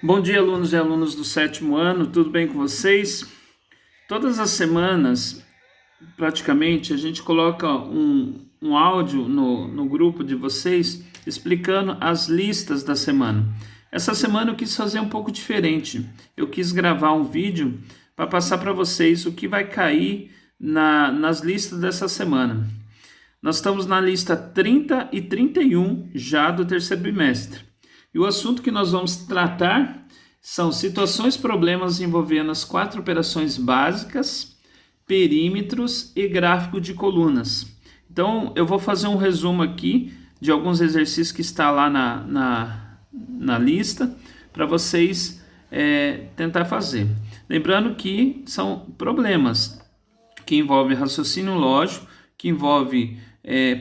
Bom dia, alunos e alunas do sétimo ano, tudo bem com vocês? Todas as semanas, praticamente, a gente coloca um áudio no grupo de vocês explicando as listas da semana. Essa semana eu quis fazer um pouco diferente. Eu quis gravar um vídeo para passar para vocês o que vai cair nas listas dessa semana. Nós estamos na lista 30 e 31 já do terceiro bimestre. E o assunto que nós vamos tratar são situações, problemas envolvendo as 4 operações básicas, perímetros e gráfico de colunas. Então, eu vou fazer um resumo aqui de alguns exercícios que está lá na lista para vocês tentar fazer. Lembrando que são problemas que envolvem raciocínio lógico, que envolve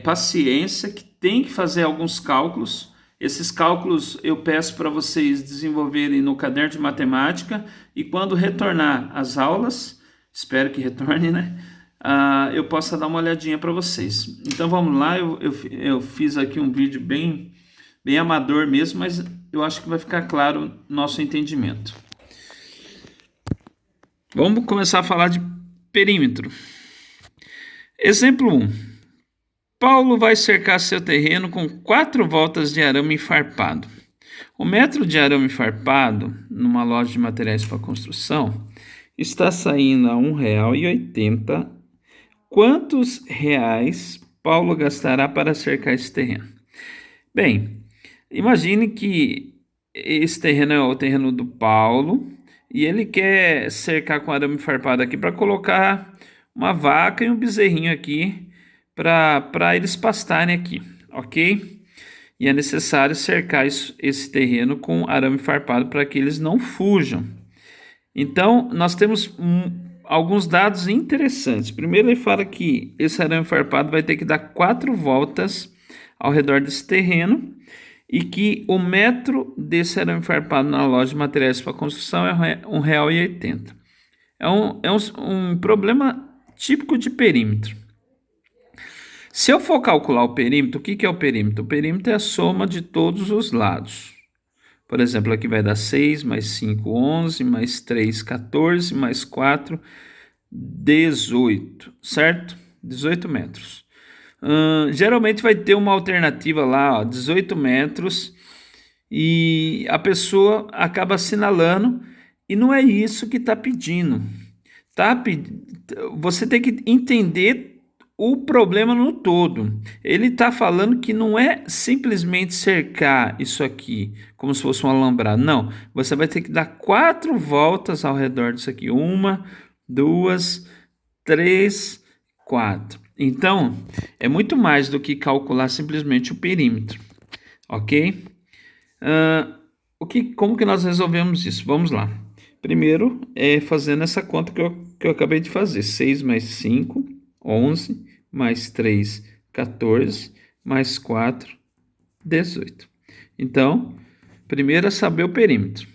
paciência, que tem que fazer alguns cálculos. Esses cálculos eu peço para vocês desenvolverem no caderno de matemática e quando retornar às aulas, espero que retorne, né? Eu possa dar uma olhadinha para vocês. Então vamos lá, eu fiz aqui um vídeo bem amador mesmo, mas eu acho que vai ficar claro nosso entendimento. Vamos começar a falar de perímetro. Exemplo 1. Paulo vai cercar seu terreno com 4 voltas de arame farpado. O metro de arame farpado, numa loja de materiais para construção, está saindo a R$ 1,80. Quantos reais Paulo gastará para cercar esse terreno? Bem, imagine que esse terreno é o terreno do Paulo e ele quer cercar com arame farpado aqui para colocar uma vaca e um bezerrinho aqui para eles pastarem aqui, ok? E é necessário cercar esse terreno com arame farpado para que eles não fujam. Então, nós temos alguns dados interessantes. Primeiro, ele fala que esse arame farpado vai ter que dar 4 voltas ao redor desse terreno e que o metro desse arame farpado na loja de materiais para construção é R$ 1,80. É um problema típico de perímetro. Se eu for calcular o perímetro, o que é o perímetro? O perímetro é a soma de todos os lados. Por exemplo, aqui vai dar 6, mais 5, 11, mais 3, 14, mais 4, 18, certo? 18 metros. Geralmente vai ter uma alternativa lá, ó, 18 metros, e a pessoa acaba assinalando, e não é isso que está pedindo. Você tem que entender o problema no todo. Ele está falando que não é simplesmente cercar isso aqui, como se fosse um alambrado. Não, você vai ter que dar 4 voltas ao redor disso aqui. 1, 2, 3, 4. Então, é muito mais do que calcular simplesmente o perímetro, ok? Como que nós resolvemos isso? Vamos lá. Primeiro, fazendo essa conta que eu acabei de fazer. 6 mais 5, 11, mais 3, 14, mais 4, 18. Então, primeiro é saber o perímetro.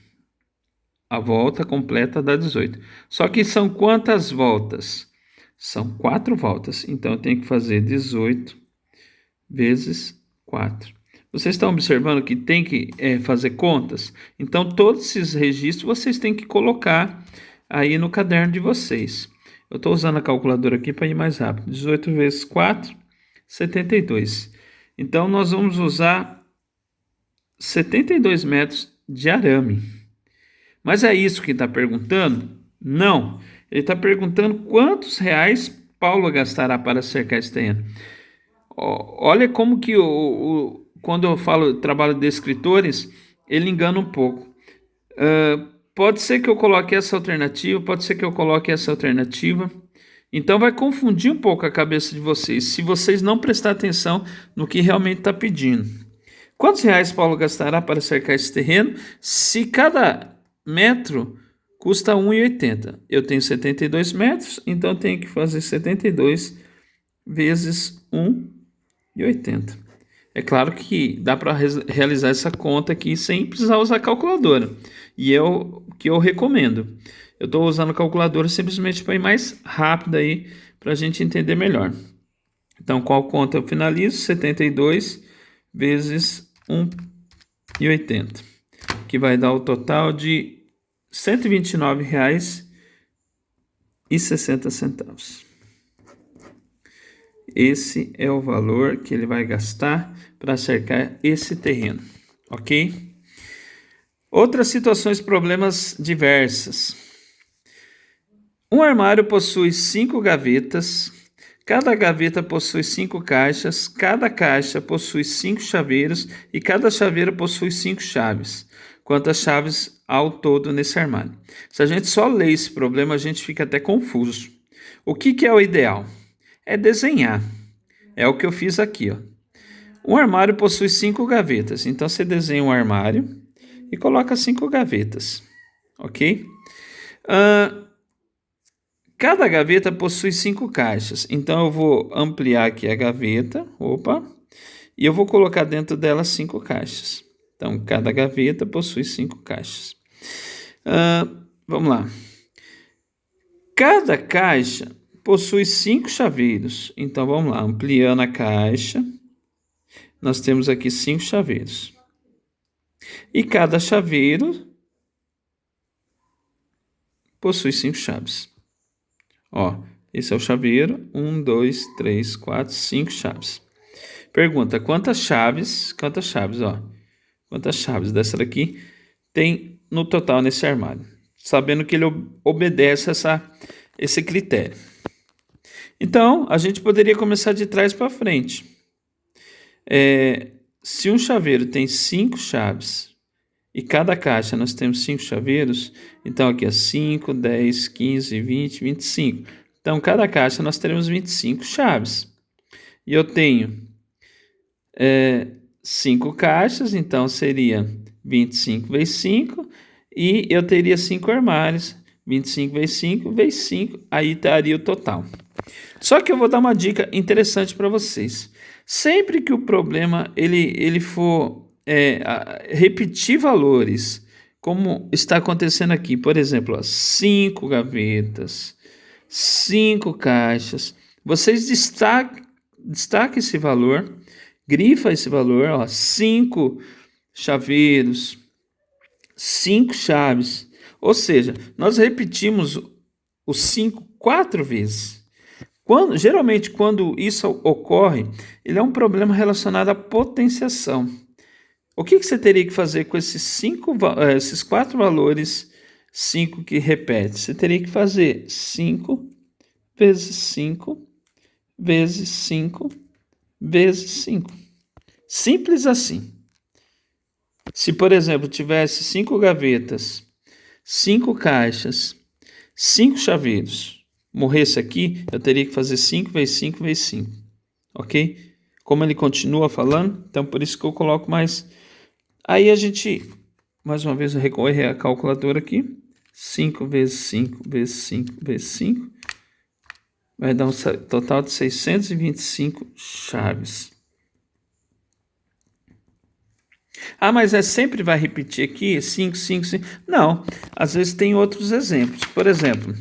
A volta completa dá 18. Só que são quantas voltas? São 4 voltas. Então, eu tenho que fazer 18 vezes 4. Vocês estão observando que tem que fazer contas? Então, todos esses registros vocês têm que colocar aí no caderno de vocês. Eu estou usando a calculadora aqui para ir mais rápido. 18 vezes 4, 72. Então, nós vamos usar 72 metros de arame. Mas é isso que está perguntando? Não. Ele está perguntando quantos reais Paulo gastará para cercar esse terreno. Olha como que quando eu falo trabalho de escritores, ele engana um pouco. Pode ser que eu coloque essa alternativa, pode ser que eu coloque essa alternativa. Então vai confundir um pouco a cabeça de vocês, se vocês não prestar atenção no que realmente está pedindo. Quantos reais Paulo gastará para cercar esse terreno se cada metro custa R$ 1,80? Eu tenho 72 metros, então eu tenho que fazer 72 vezes R$ 1,80. É claro que dá para realizar essa conta aqui sem precisar usar a calculadora. E é o que eu recomendo. Eu estou usando a calculadora simplesmente para ir mais rápido aí, para a gente entender melhor. Então, qual conta eu finalizo? 72 vezes 1,80. que vai dar o total de R$ 129,60. Esse é o valor que ele vai gastar para cercar esse terreno, ok? Outras situações, problemas diversas. Um armário possui 5 gavetas, cada gaveta possui 5 caixas, cada caixa possui 5 chaveiros e cada chaveiro possui 5 chaves. Quantas chaves ao todo nesse armário? Se a gente só lê esse problema, a gente fica até confuso. O que é o ideal? É desenhar. É o que eu fiz aqui, ó. Um armário possui 5 gavetas, então você desenha um armário e coloca 5 gavetas, ok? Cada gaveta possui 5 caixas, então eu vou ampliar aqui a gaveta, e eu vou colocar dentro dela 5 caixas. Então, cada gaveta possui 5 caixas. Vamos lá. Cada caixa possui 5 chaveiros, então vamos lá, ampliando a caixa, nós temos aqui 5 chaveiros. E cada chaveiro possui 5 chaves. Ó, esse é o chaveiro. 1, 2, 3, 4, 5 chaves. Pergunta, quantas chaves, ó. Quantas chaves dessa daqui tem no total nesse armário? Sabendo que ele obedece esse critério. Então, a gente poderia começar de trás para frente. Se um chaveiro tem 5 chaves e cada caixa nós temos 5 chaveiros, então aqui é 5, 10, 15, 20, 25. Então, cada caixa nós teremos 25 chaves. E eu tenho 5 caixas, então seria 25 vezes 5. E eu teria 5 armários, 25 vezes 5 vezes 5, aí daria o total. Só que eu vou dar uma dica interessante para vocês. Sempre que o problema ele for repetir valores, como está acontecendo aqui, por exemplo, 5 gavetas, 5 caixas, vocês destaquem esse valor, grifa esse valor, 5 chaveiros, 5 chaves, ou seja, nós repetimos os 5 4 vezes. Geralmente, quando isso ocorre, ele é um problema relacionado à potenciação. O que você teria que fazer com esses 4 valores, 5 que repete? Você teria que fazer 5 vezes 5 vezes 5 vezes 5. Simples assim. Se, por exemplo, tivesse 5 gavetas, 5 caixas, 5 chaveiros, morresse aqui, eu teria que fazer 5 vezes 5 vezes 5, ok? Como ele continua falando, então por isso que eu coloco mais. Aí a gente, mais uma vez, recorre à calculadora aqui. 5 vezes 5 vezes 5 vezes 5 vai dar um total de 625 chaves. Mas sempre vai repetir aqui 5, 5, 5. Não, às vezes tem outros exemplos. Por exemplo,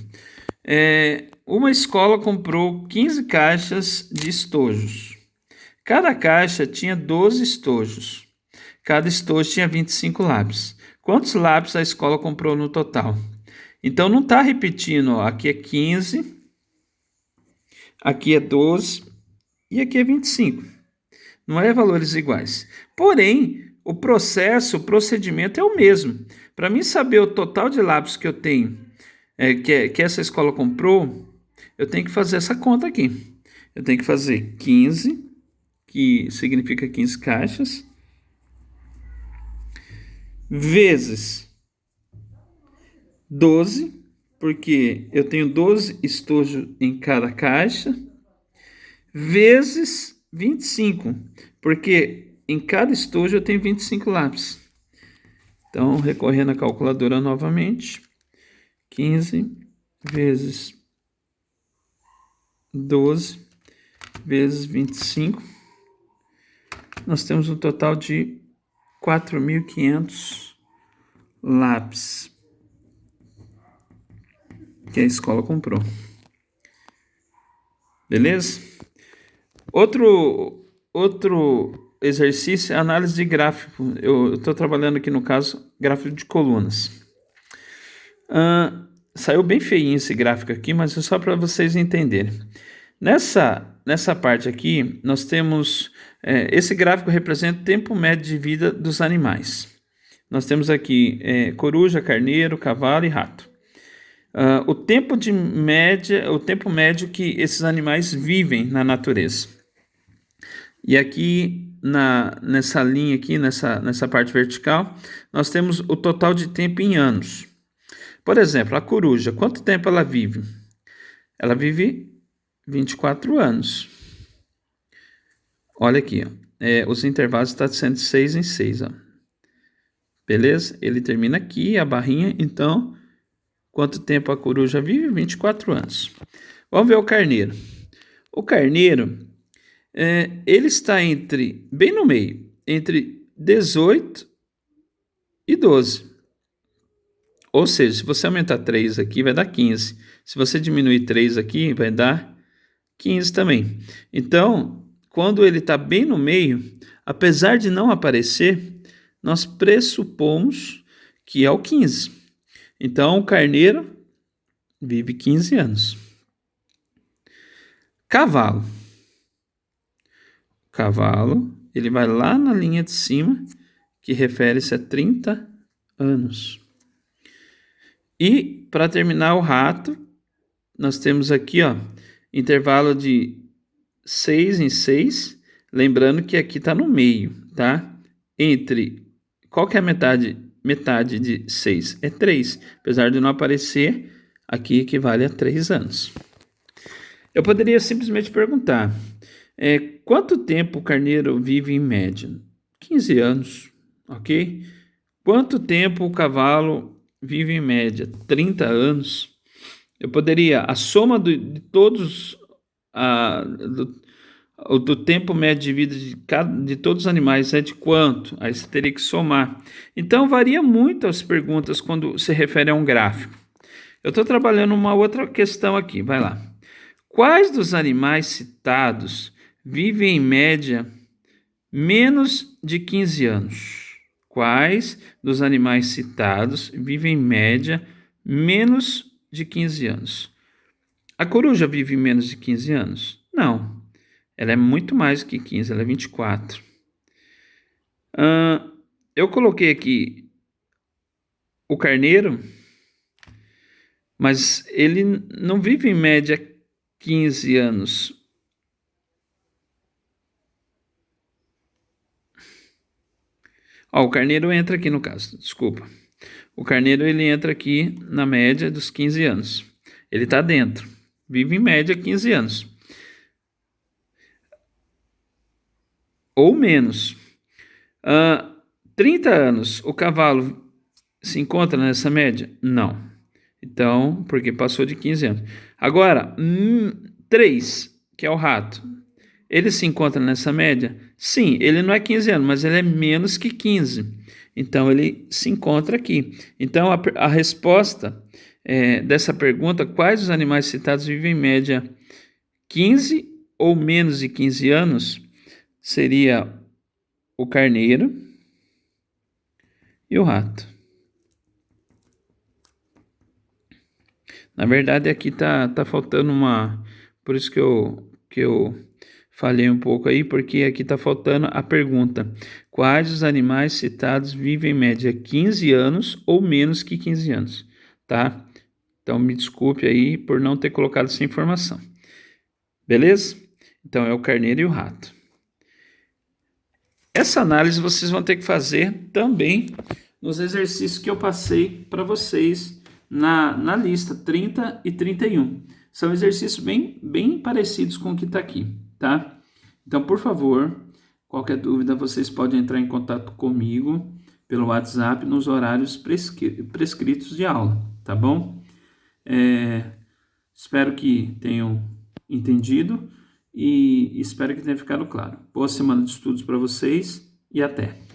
uma escola comprou 15 caixas de estojos. Cada caixa tinha 12 estojos. Cada estojo tinha 25 lápis. Quantos lápis a escola comprou no total? Então, não está repetindo. Ó. Aqui é 15, aqui é 12 e aqui é 25. Não é valores iguais. Porém, o procedimento é o mesmo. Para mim saber o total de lápis que eu tenho, que essa escola comprou, eu tenho que fazer essa conta aqui. Eu tenho que fazer 15, que significa 15 caixas, vezes 12, porque eu tenho 12 estojos em cada caixa, vezes 25, porque em cada estojo eu tenho 25 lápis. Então, recorrendo à calculadora novamente, 15 vezes 12 vezes 25, nós temos um total de 4.500 lápis que a escola comprou. Beleza? Outro exercício é análise de gráfico. Eu estou trabalhando aqui, no caso, gráfico de colunas. Saiu bem feinho esse gráfico aqui, mas é só para vocês entenderem. Nessa parte aqui, nós temos... esse gráfico representa o tempo médio de vida dos animais. Nós temos aqui coruja, carneiro, cavalo e rato. O tempo médio que esses animais vivem na natureza. E aqui, nessa linha aqui, nessa parte vertical, nós temos o total de tempo em anos. Por exemplo, a coruja, quanto tempo ela vive? Ela vive 24 anos. Olha aqui, ó. Os intervalos estão sendo de 6 em 6. Ó. Beleza? Ele termina aqui, a barrinha. Então, quanto tempo a coruja vive? 24 anos. Vamos ver o carneiro. O carneiro, ele está bem no meio, entre 18 e 12. Ou seja, se você aumentar 3 aqui, vai dar 15. Se você diminuir 3 aqui, vai dar 15 também. Então, quando ele está bem no meio, apesar de não aparecer, nós pressupomos que é o 15. Então, o carneiro vive 15 anos. Cavalo. Cavalo, ele vai lá na linha de cima, que refere-se a 30 anos. E, para terminar, o rato, nós temos aqui, ó, intervalo de 6 em 6, lembrando que aqui está no meio, tá? Qual que é a metade de 6? É 3, apesar de não aparecer, aqui equivale a 3 anos. Eu poderia simplesmente perguntar, quanto tempo o carneiro vive em média? 15 anos, ok? Quanto tempo o cavalo vive em média? 30 anos. Eu poderia, a soma de todos, do tempo médio de vida de todos os animais é de quanto? Aí você teria que somar. Então, varia muito as perguntas quando se refere a um gráfico. Eu estou trabalhando uma outra questão aqui, vai lá. Quais dos animais citados vivem em média menos de 15 anos? Quais dos animais citados vivem em média menos de 15 anos? A coruja vive menos de 15 anos? Não. Ela é muito mais que 15, ela é 24. Eu coloquei aqui o carneiro, mas ele não vive em média 15 anos. O carneiro entra aqui no caso, desculpa. O carneiro ele entra aqui na média dos 15 anos. Ele está dentro, vive em média 15 anos. Ou menos. 30 anos, o cavalo se encontra nessa média? Não. Então, porque passou de 15 anos. Agora, 3, que é o rato, ele se encontra nessa média? Sim, ele não é 15 anos, mas ele é menos que 15. Então, ele se encontra aqui. Então, a resposta dessa pergunta, quais os animais citados vivem em média 15 ou menos de 15 anos, seria o carneiro e o rato. Na verdade, aqui tá faltando por isso que eu falei um pouco aí, porque aqui tá faltando a pergunta. Quais os animais citados vivem em média 15 anos ou menos que 15 anos, tá? Então, me desculpe aí por não ter colocado essa informação. Beleza? Então, é o carneiro e o rato. Essa análise vocês vão ter que fazer também nos exercícios que eu passei para vocês na lista 30 e 31. São exercícios bem parecidos com o que está aqui, tá? Então, por favor, qualquer dúvida, vocês podem entrar em contato comigo pelo WhatsApp nos horários prescritos de aula, tá bom? Espero que tenham entendido e espero que tenha ficado claro. Boa semana de estudos para vocês e até!